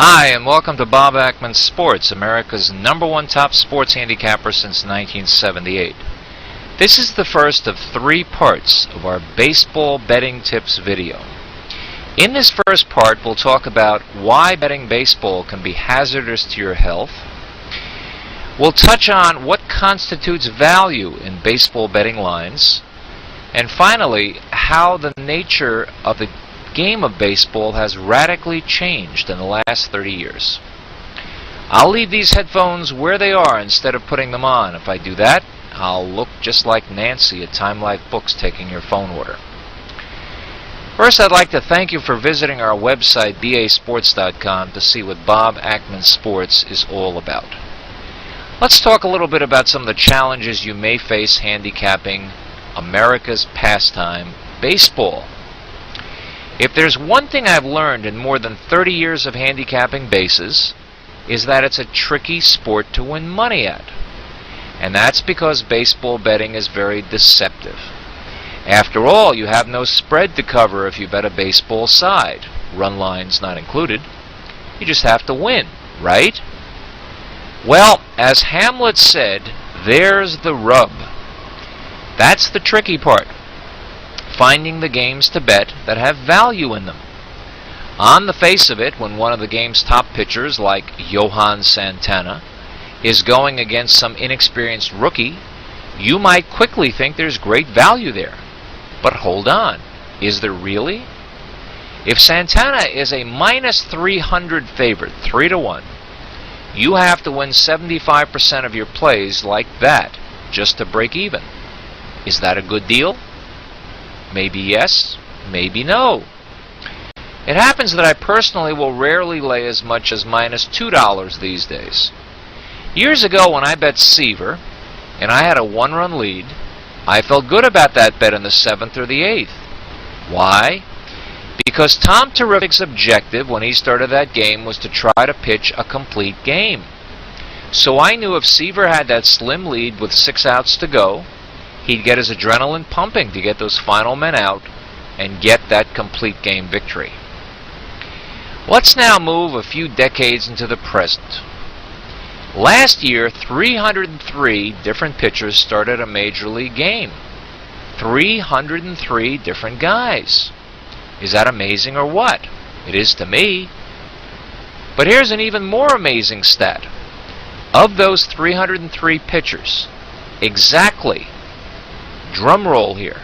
Hi, and welcome to Bob Akmens Sports, America's #1 top sports handicapper since 1978. This is the first of 3 parts of our baseball betting tips video. In this first part, we'll talk about why betting baseball can be hazardous to your health. We'll touch on what constitutes value in baseball betting lines. And finally, how the nature of the game of baseball has radically changed in the last 30 years. I'll leave these headphones where they are instead of putting them on. If I do that, I'll look just like Nancy at Time Life Books taking your phone order. First, I'd like to thank you for visiting our website, basports.com, to see what Bob Akmens Sports is all about. Let's talk a little bit about some of the challenges you may face handicapping America's pastime, baseball. If there's one thing I've learned in more than 30 years of handicapping bases, is that it's a tricky sport to win money at. And that's because baseball betting is very deceptive. After all, you have no spread to cover if you bet a baseball side, run lines not included. You just have to win, right? Well, as Hamlet said, there's the rub. That's the tricky part. Finding the games to bet that have value in them. On the face of it, when one of the game's top pitchers, like Johan Santana, is going against some inexperienced rookie, you might quickly think there's great value there. But hold on, is there really? If Santana is a -300 favorite, 3-1, you have to win 75% of your plays like that just to break even. Is that a good deal? Maybe yes, maybe no. It happens that I personally will rarely lay as much as -$2 these days. Years ago when I bet Seaver, and I had a 1-run lead, I felt good about that bet in the 7th or the 8th. Why? Because Tom Terrific's objective when he started that game was to try to pitch a complete game. So I knew if Seaver had that slim lead with 6 outs to go, he'd get his adrenaline pumping to get those final men out and get that complete game victory. Let's now move a few decades into the present. Last year, 303 different pitchers started a major league game. 303 different guys. Is that amazing or what? It is to me. But here's an even more amazing stat. Of those 303 pitchers, exactly, drum roll here,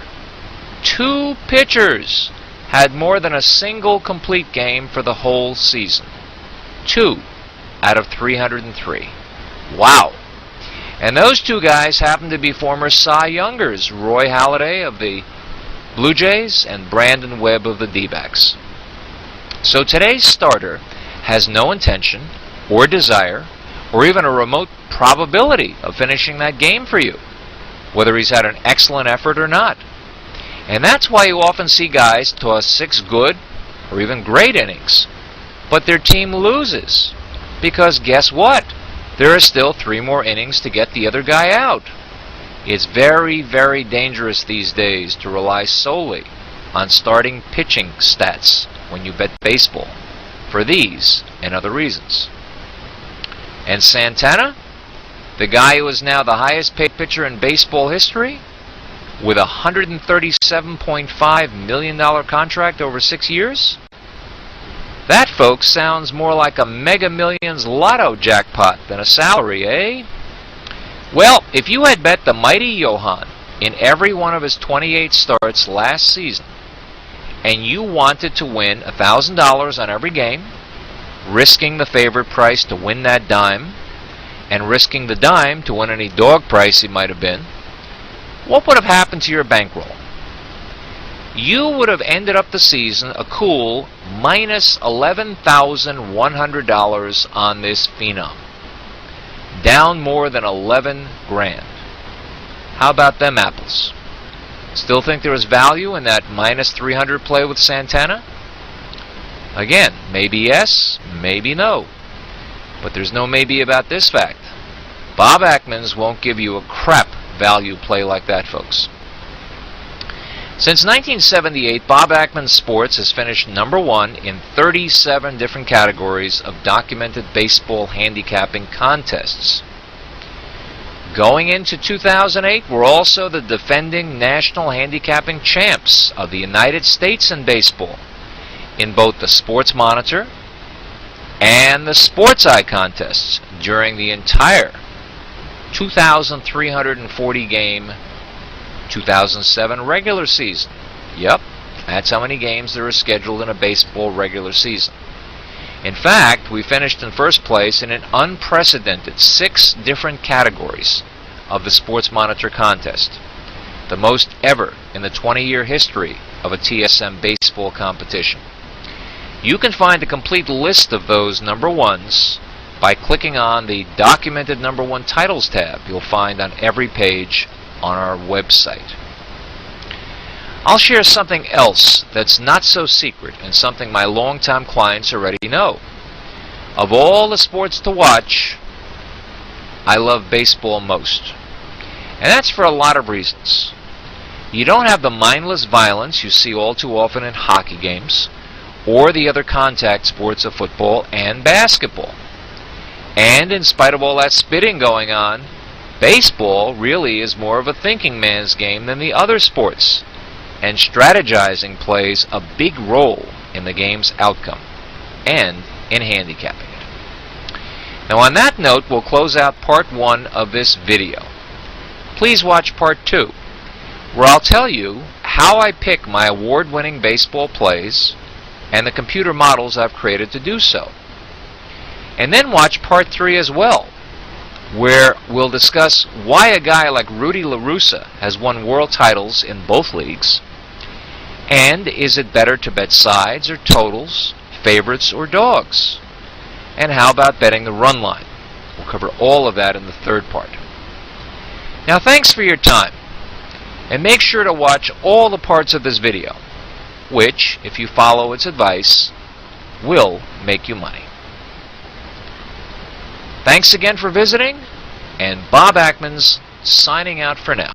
2 pitchers had more than a single complete game for the whole season. 2 out of 303. Wow. And those 2 guys happen to be former Cy Youngers, Roy Halladay of the Blue Jays and Brandon Webb of the D-backs. So today's starter has no intention or desire or even a remote probability of finishing that game for you, whether he's had an excellent effort or not. And that's why you often see guys toss 6 good or even great innings, but their team loses. Because guess what? There are still 3 more innings to get the other guy out. It's very, very dangerous these days to rely solely on starting pitching stats when you bet baseball for these and other reasons. And Santana, the guy who is now the highest paid pitcher in baseball history, with a $137.5 million contract over 6 years? That, folks, sounds more like a Mega Millions lotto jackpot than a salary, eh? Well, if you had bet the mighty Johan in every one of his 28 starts last season, and you wanted to win $1,000 on every game, risking the favorite price to win that dime, and risking the dime to win any dog price he might have been, what would have happened to your bankroll? You would have ended up the season a cool -$11,100 on this phenom. Down more than 11 grand. How about them apples? Still think there is value in that -300 play with Santana? Again, maybe yes, maybe no. But there's no maybe about this fact. Bob Akmens won't give you a crap value play like that, folks. Since 1978, Bob Akmens Sports has finished #1 in 37 different categories of documented baseball handicapping contests. Going into 2008, we're also the defending national handicapping champs of the United States in baseball in both the Sports Monitor and the Sports Eye contests during the entire 2,340 game 2007 regular season. Yep, that's how many games there are scheduled in a baseball regular season. In fact, we finished in first place in an unprecedented 6 different categories of the Sports Monitor contest, the most ever in the 20-year history of a TSM baseball competition. You can find a complete list of those #1s by clicking on the Documented #1 Titles tab you'll find on every page on our website. I'll share something else that's not so secret and something my longtime clients already know. Of all the sports to watch, I love baseball most. And that's for a lot of reasons. You don't have the mindless violence you see all too often in hockey games or the other contact sports of football and basketball. And in spite of all that spitting going on, baseball really is more of a thinking man's game than the other sports, and strategizing plays a big role in the game's outcome and in handicapping it. Now, on that note, we'll close out part 1 of this video. Please watch part 2, where I'll tell you how I pick my award-winning baseball plays and the computer models I've created to do so. And then watch part 3 as well, where we'll discuss why a guy like Rudy La Russa has won world titles in both leagues, and is it better to bet sides or totals, favorites or dogs, and how about betting the run line. We'll cover all of that in the third part. Now, thanks for your time, and make sure to watch all the parts of this video, which, if you follow its advice, will make you money. Thanks again for visiting, and Bob Akmens signing out for now.